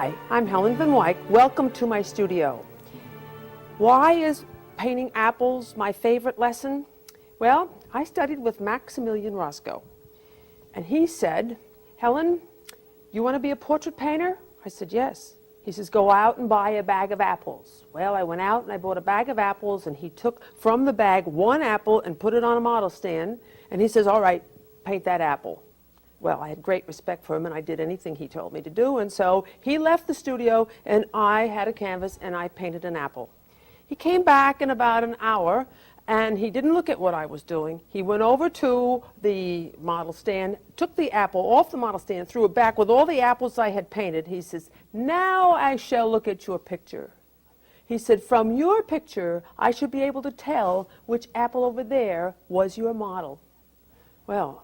Hi, I'm Helen Van Wyck. Welcome to my studio. Why is painting apples my favorite lesson? Well, I studied with Maximilian Roscoe, and he said, Helen, you want to be a portrait painter? I said, yes. He says, go out and buy a bag of apples. Well, I went out and I bought a bag of apples, and he took from the bag one apple and put it on a model stand, and he says, all right, paint that apple. Well, I had great respect for him, and I did anything he told me to do, and so he left the studio, and I had a canvas, and I painted an apple. He came back in about an hour, and he didn't look at what I was doing. He went over to the model stand, took the apple off the model stand, threw it back with all the apples I had painted. He says, now I shall look at your picture. He said, from your picture, I should be able to tell which apple over there was your model. Well,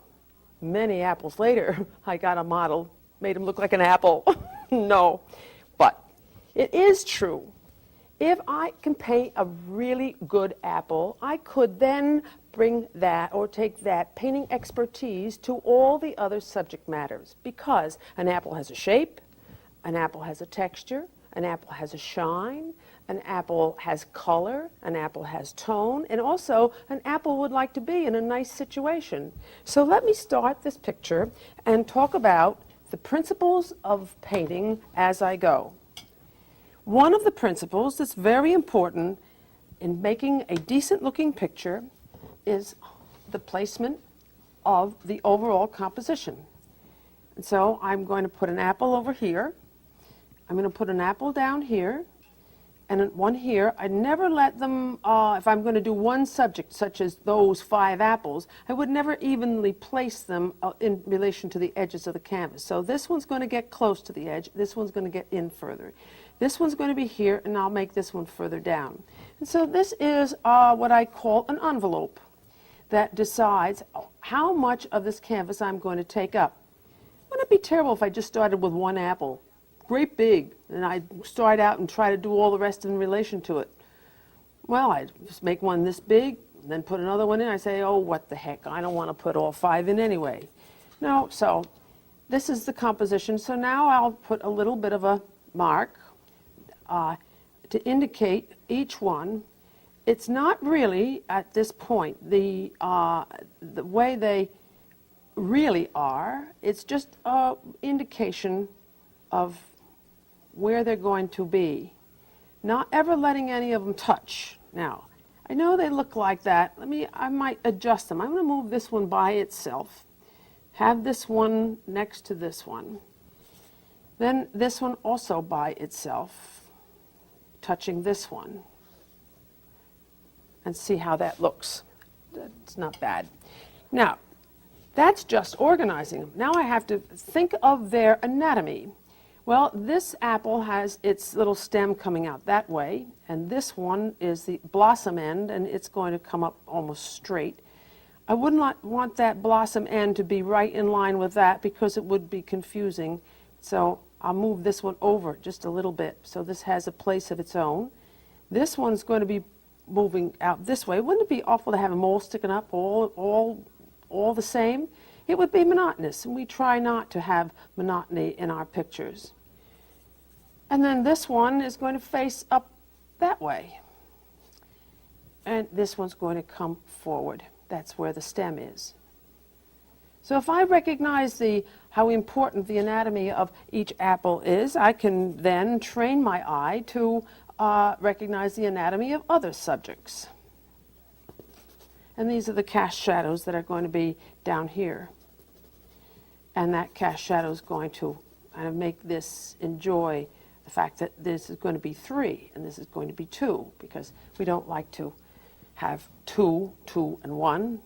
many apples later, I got a model, made him look like an apple. No, but it is true. If I can paint a really good apple, I could then bring that or take that painting expertise to all the other subject matters, because an apple has a shape, an apple has a texture, an apple has a shine, an apple has color, an apple has tone, and also an apple would like to be in a nice situation. So let me start this picture and talk about the principles of painting as I go. One of the principles that's very important in making a decent looking picture is the placement of the overall composition. And so I'm going to put an apple over here. I'm going to put an apple down here and one here. I never let them, if I'm going to do one subject, such as those 5 apples, I would never evenly place them in relation to the edges of the canvas. So this one's going to get close to the edge, this one's going to get in further. This one's going to be here, and I'll make this one further down. And so this is what I call an envelope that decides how much of this canvas I'm going to take up. Wouldn't it be terrible if I just started with one apple? Great big, and I'd start out and try to do all the rest in relation to it. Well, I'd just make one this big, then put another one in. I say, oh, what the heck, I don't want to put all 5 in anyway. No, so this is the composition. So now I'll put a little bit of a mark to indicate each one. It's not really, at this point, the way they really are. It's just an indication of where they're going to be, not ever letting any of them touch. Now, I know they look like that. I might adjust them. I'm going to move this one by itself, have this one next to this one, then this one also by itself, touching this one, and see how that looks. It's not bad. Now, that's just organizing them. Now I have to think of their anatomy. Well, this apple has its little stem coming out that way, and this one is the blossom end, and it's going to come up almost straight. I would not want that blossom end to be right in line with that, because it would be confusing. So I'll move this one over just a little bit, so this has a place of its own. This one's going to be moving out this way. Wouldn't it be awful to have them all sticking up all the same? It would be monotonous, and we try not to have monotony in our pictures. And then this one is going to face up that way. And this one's going to come forward. That's where the stem is. So if I recognize how important the anatomy of each apple is, I can then train my eye to recognize the anatomy of other subjects. And these are the cast shadows that are going to be down here. And that cast shadow is going to kind of make this enjoy the fact that this is going to be 3 and this is going to be 2, because we don't like to have 2, 2, and 1.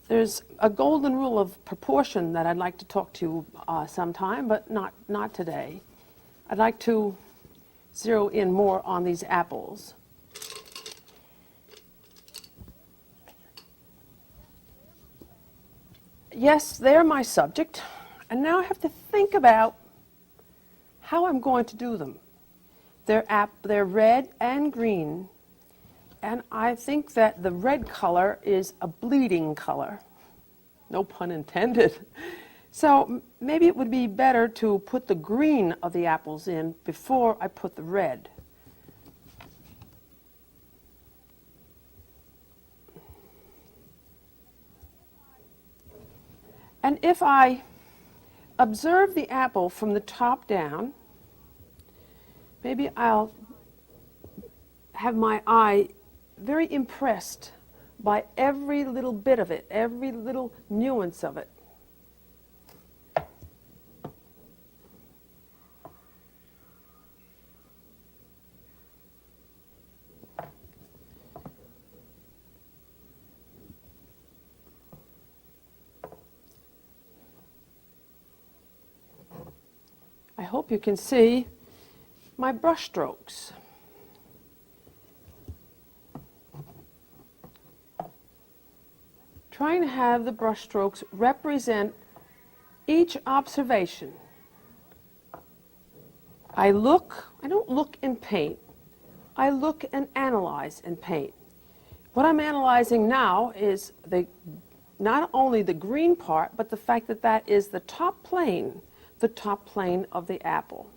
There's a golden rule of proportion that I'd like to talk to you sometime, but not today. I'd like to zero in more on these apples. Yes, they're my subject, and now I have to think about how I'm going to do them. They're red and green, and I think that the red color is a bleeding color. No pun intended. So maybe it would be better to put the green of the apples in before I put the red. And if I observe the apple from the top down, maybe I'll have my eye very impressed by every little bit of it, every little nuance of it. I hope you can see my brush strokes. Trying to have the brush strokes represent each observation. I don't look in paint. I look and analyze in paint. What I'm analyzing now is not only the green part, but the fact that that is the top plane of the apple.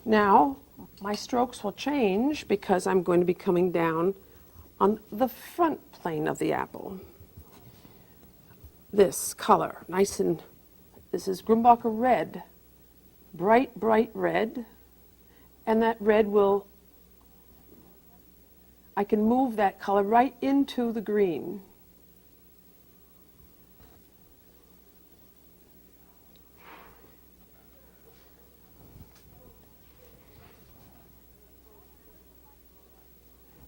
Now, my strokes will change because I'm going to be coming down on the front plane of the apple. This color, this is Grumbacher red, bright, bright red, and that red I can move that color right into the green.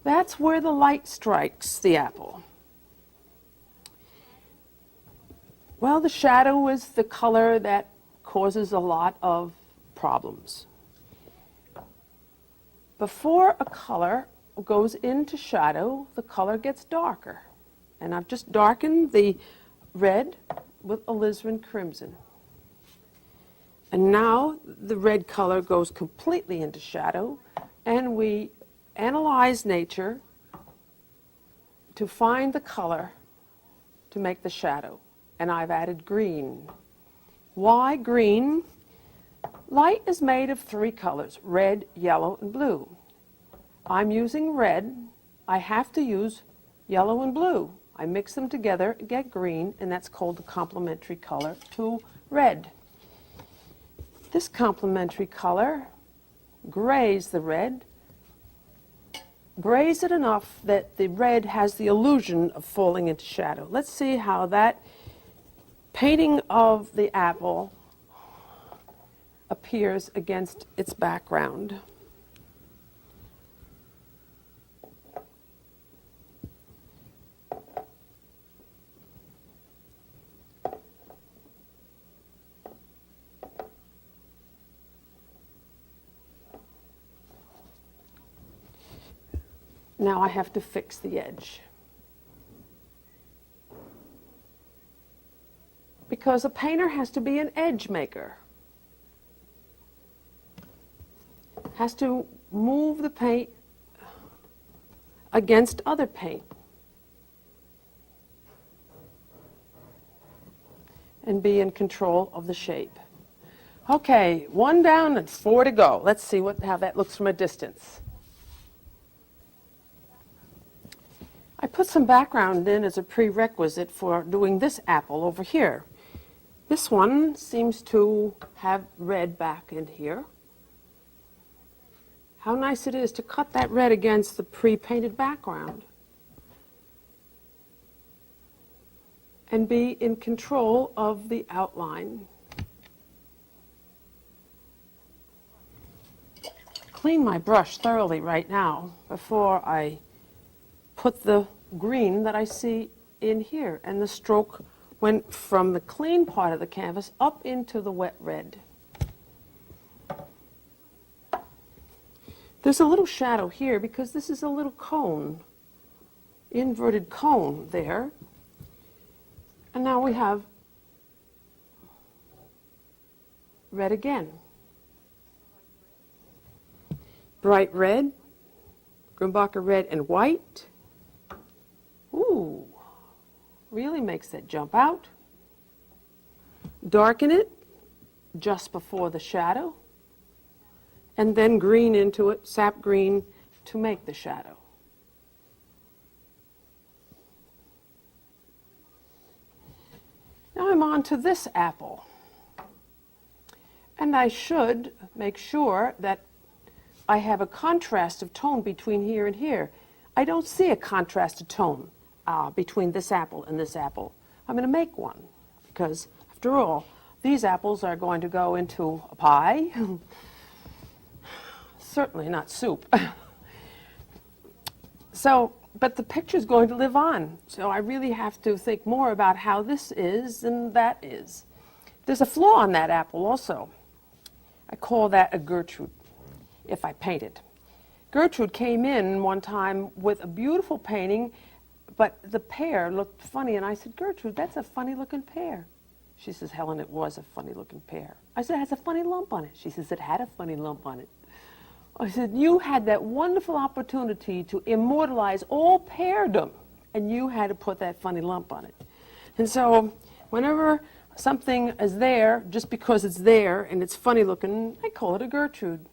That's where the light strikes the apple. Well, the shadow is the color that causes a lot of problems. Before a color goes into shadow, the color gets darker. And I've just darkened the red with alizarin crimson. And now the red color goes completely into shadow, and we analyze nature to find the color to make the shadow. And I've added green. Why green? Light is made of three colors, red, yellow, and blue. I'm using red. I have to use yellow and blue. I mix them together and get green, and that's called the complementary color to red. This complementary color grays the red, grays it enough that the red has the illusion of falling into shadow. Let's see how that painting of the apple appears against its background. Now I have to fix the edge. Because a painter has to be an edge maker. Has to move the paint against other paint. And be in control of the shape. Okay, 1 down and 4 to go. Let's see how that looks from a distance. I put some background in as a prerequisite for doing this apple over here. This one seems to have red back in here. How nice it is to cut that red against the pre-painted background. And be in control of the outline. Clean my brush thoroughly right now before I put the green that I see in here, and the stroke went from the clean part of the canvas up into the wet red. There's a little shadow here because this is a little cone, inverted cone there. And now we have red again. Bright red, Grumbacher red and white. Ooh, really makes that jump out. darken it just before the shadow, and then green into it, sap green, to make the shadow. Now I'm on to this apple. And I should make sure that I have a contrast of tone between here and here. I don't see a contrasted tone between this apple and this apple. I'm going to make one because, after all, these apples are going to go into a pie. Certainly not soup. But the picture's going to live on, so I really have to think more about how this is and that is. There's a flaw on that apple also. I call that a Gertrude, if I paint it. Gertrude came in one time with a beautiful painting, but the pear looked funny, and I said, Gertrude, that's a funny-looking pear. She says, Helen, it was a funny-looking pear. I said, it has a funny lump on it. She says, it had a funny lump on it. I said, you had that wonderful opportunity to immortalize all peardom, and you had to put that funny lump on it. And so whenever something is there, just because it's there and it's funny looking, I call it a Gertrude.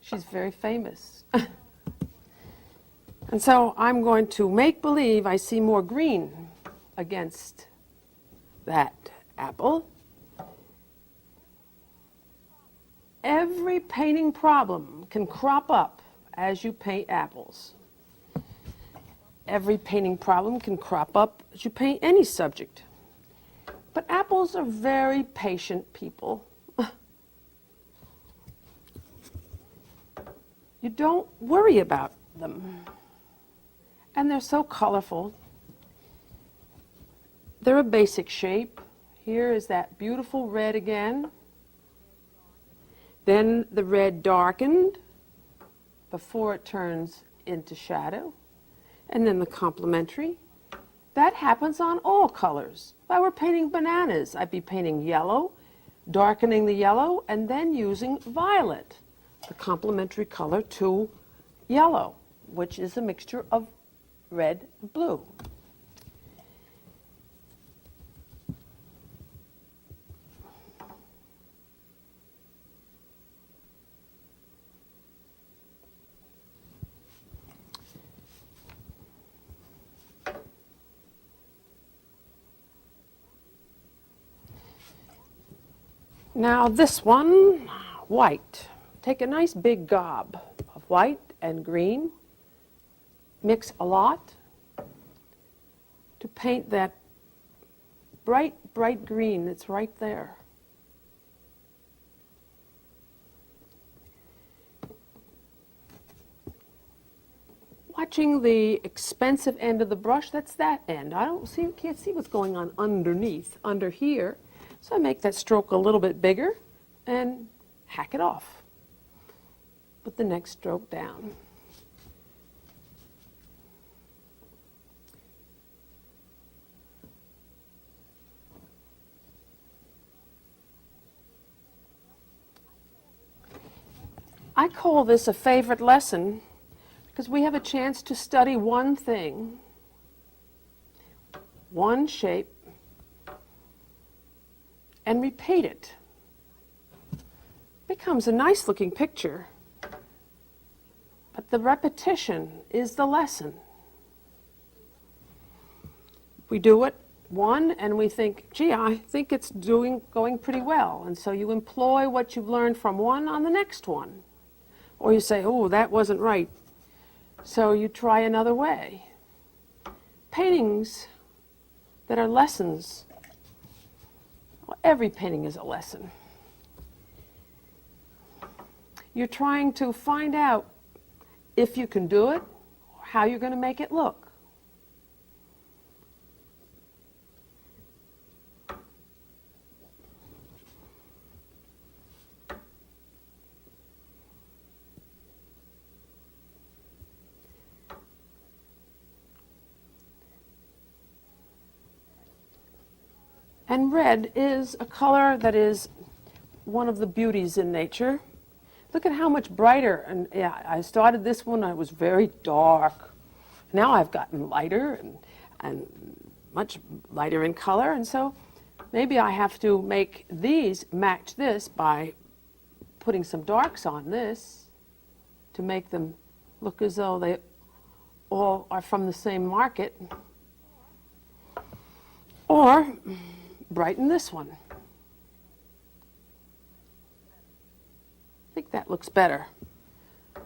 She's very famous. And so I'm going to make believe I see more green against that apple. Every painting problem can crop up as you paint apples. Every painting problem can crop up as you paint any subject. But apples are very patient people. You don't worry about them. And they're so colorful. They're a basic shape. Here is that beautiful red again. Then the red darkened before it turns into shadow. And then the complementary. That happens on all colors. If I were painting bananas, I'd be painting yellow, darkening the yellow, and then using violet, the complementary color to yellow, which is a mixture of red and blue. Now this one, white. Take a nice big gob of white and green, mix a lot to paint that bright, bright green that's right there. Watching the expensive end of the brush, that's that end. Can't see what's going on underneath, under here. So I make that stroke a little bit bigger and hack it off. Put the next stroke down. I call this a favorite lesson because we have a chance to study one thing, one shape, and repeat it. Becomes a nice looking picture, but the repetition is the lesson. We do it one and we think, gee, I think it's going pretty well, and so you employ what you've learned from one on the next one. Or you say, oh, that wasn't right, so you try another way. Paintings that are lessons, well, every painting is a lesson. You're trying to find out if you can do it, or how you're going to make it look. And red is a color that is one of the beauties in nature. Look at how much brighter, and yeah, I started this one, I was very dark. Now I've gotten lighter and much lighter in color, and so Maybe I have to make these match this by putting some darks on this to make them look as though they all are from the same market. Or brighten this one. I think that looks better,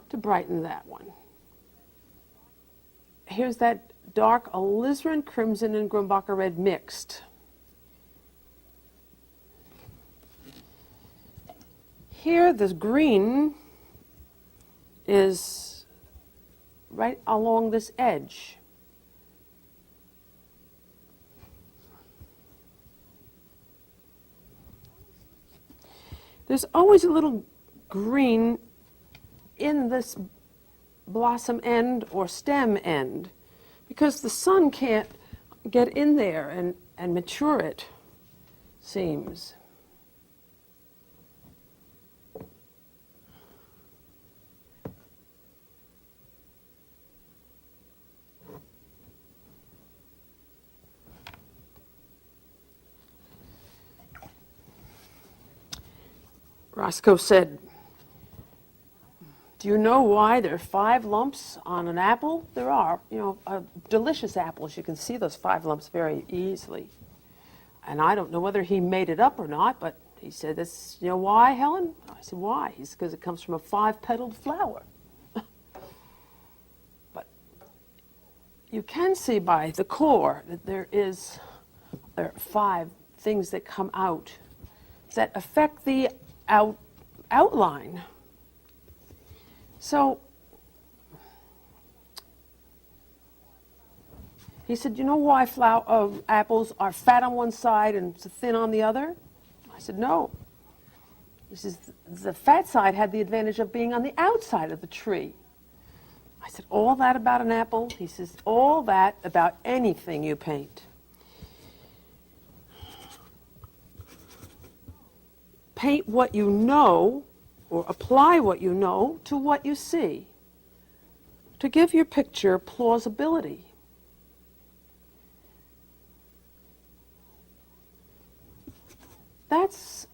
to brighten that one. Here's that dark alizarin crimson and Grumbacher red mixed. Here, this green is right along this edge. There's always a little green in this blossom end or stem end because the sun can't get in there and mature it, seems. Roscoe said, "Do you know why there are 5 lumps on an apple?" There are, delicious apples. You can see those 5 lumps very easily. And I don't know whether he made it up or not, but he said, "This, why, Helen?" I said, "Why?" He said, "Because it comes from a 5-petaled flower." But you can see by the core that there are 5 things that come out that affect the outline. So he said, "You know why apples are fat on one side and thin on the other?" I said, "No." He says, "The fat side had the advantage of being on the outside of the tree." I said, "All that about an apple?" He says, "All that about anything you paint. Paint what you know, or apply what you know to what you see, to give your picture plausibility." That's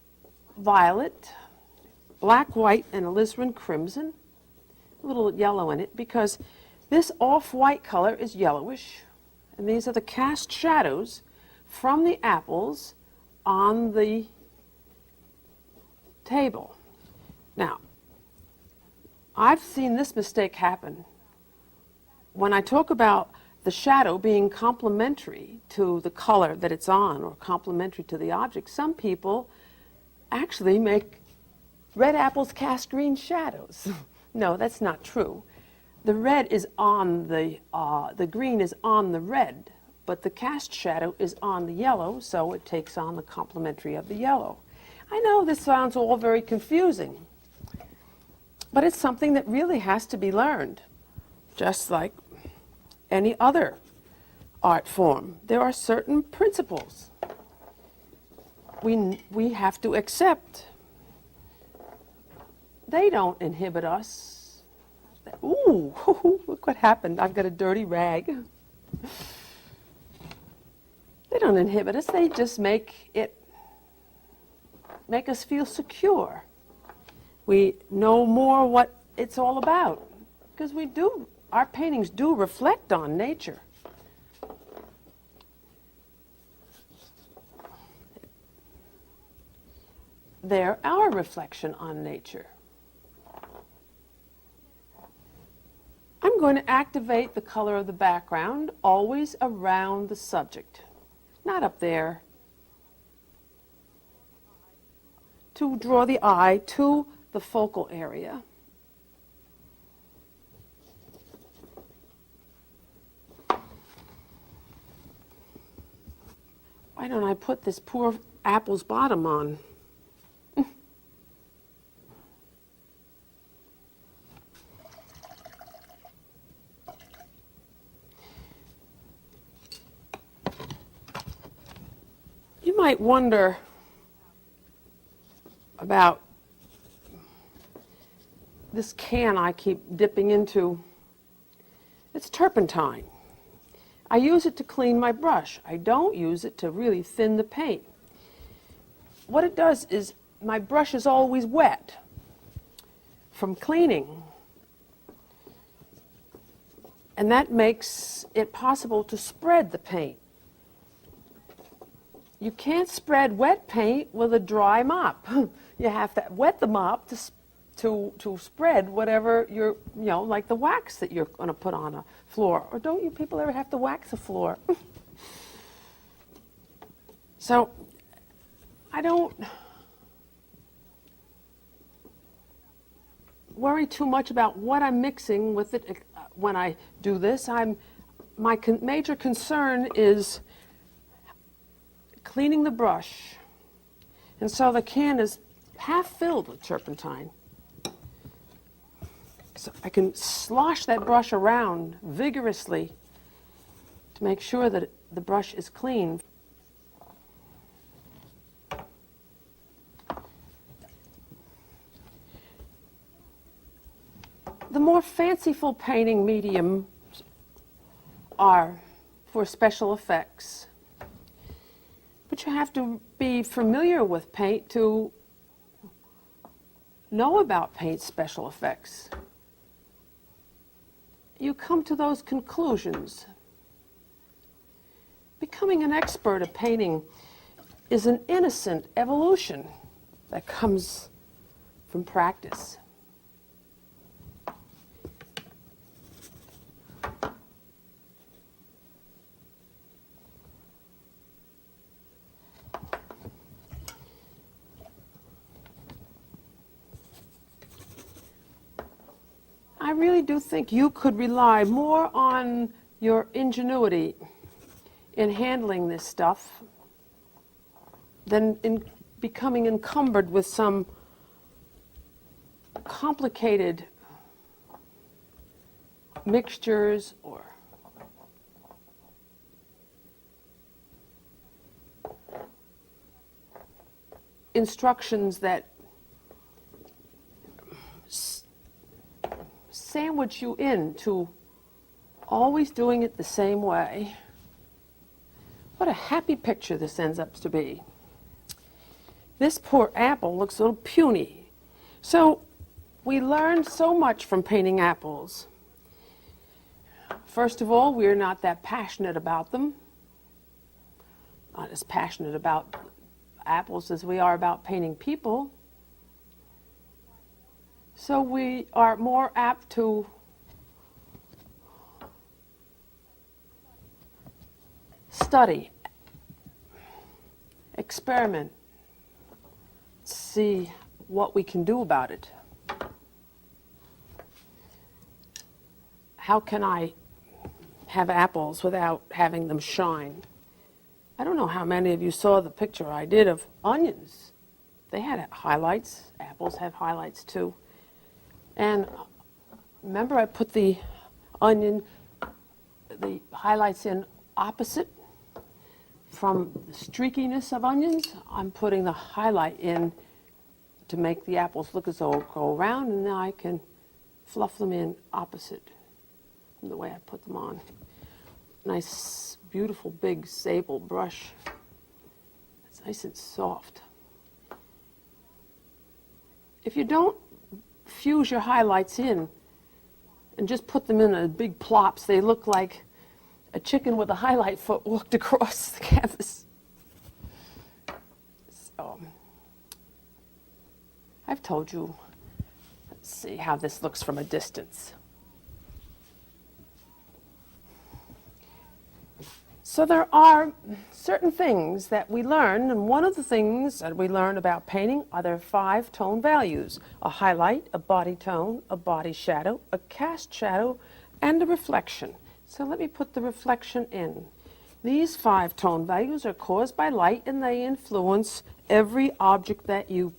violet, black, white, and alizarin crimson, a little yellow in it, because this off-white color is yellowish, and these are the cast shadows from the apples on the table. Now, I've seen this mistake happen. When I talk about the shadow being complementary to the color that it's on, or complementary to the object, some people actually make red apples cast green shadows. No, that's not true. The red is on the green is on the red, but the cast shadow is on the yellow, so it takes on the complementary of the yellow. I know this sounds all very confusing, but it's something that really has to be learned, just like any other art form. There are certain principles we have to accept. They don't inhibit us. Ooh, look what happened. I've got a dirty rag. They don't inhibit us. They just make us feel secure. We know more what it's all about, because our paintings do reflect on nature. They're our reflection on nature. I'm going to activate the color of the background always around the subject, not up there, to draw the eye to the focal area. Why don't I put this poor apple's bottom on? You might wonder about this can I keep dipping into. It's turpentine. I use it to clean my brush. I don't use it to really thin the paint. what it does is my brush is always wet from cleaning. And that makes it possible to spread the paint. You can't spread wet paint with a dry mop. You have to wet the mop to spread whatever you're, like the wax that you're going to put on a floor. Or don't you people ever have to wax a floor? So I don't worry too much about what I'm mixing with it when I do this. My major concern is cleaning the brush. And so the can is half filled with turpentine. So I can slosh that brush around vigorously to make sure that the brush is clean. The more fanciful painting mediums are for special effects. But you have to be familiar with paint to know about paint's special effects. You come to those conclusions. Becoming an expert at painting is an innocent evolution that comes from practice. I really do think you could rely more on your ingenuity in handling this stuff than in becoming encumbered with some complicated mixtures or instructions that sandwich you into always doing it the same way. What a happy picture this ends up to be. This poor apple looks a little puny. So we learned so much from painting apples. First of all, we're not that passionate about them. Not as passionate about apples as we are about painting people. So we are more apt to study, experiment, see what we can do about it. How can I have apples without having them shine? I don't know how many of you saw the picture I did of onions. They had highlights. Apples have highlights too. And remember, I put the highlights in opposite from the streakiness of onions. I'm putting the highlight in to make the apples look as though it go around, and now I can fluff them in opposite from the way I put them on. Nice, beautiful, big sable brush. It's nice and soft. If you don't fuse your highlights in and just put them in a big plops, they look like a chicken with a highlight foot walked across the canvas. So I've told you, let's see how this looks from a distance. So there are certain things that we learn, and one of the things that we learn about painting are their 5 tone values: a highlight, a body tone, a body shadow, a cast shadow, and a reflection. So let me put the reflection in. These 5 tone values are caused by light, and they influence every object that you'll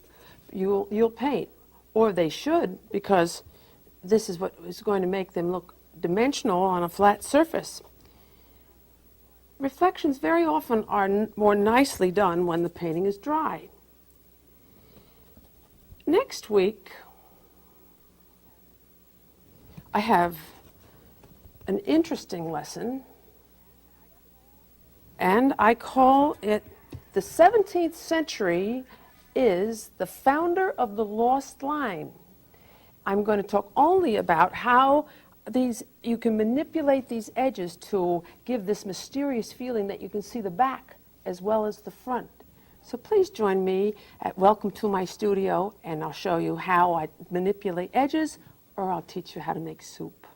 paint, or they should, because this is what is going to make them look dimensional on a flat surface. Reflections very often are more nicely done when the painting is dry. Next week, I have an interesting lesson, and I call it The 17th century is the founder of the lost line. I'm going to talk only about how you can manipulate these edges to give this mysterious feeling that you can see the back as well as the front. So please join me at Welcome to my studio, and I'll show you how I manipulate edges, or I'll teach you how to make soup.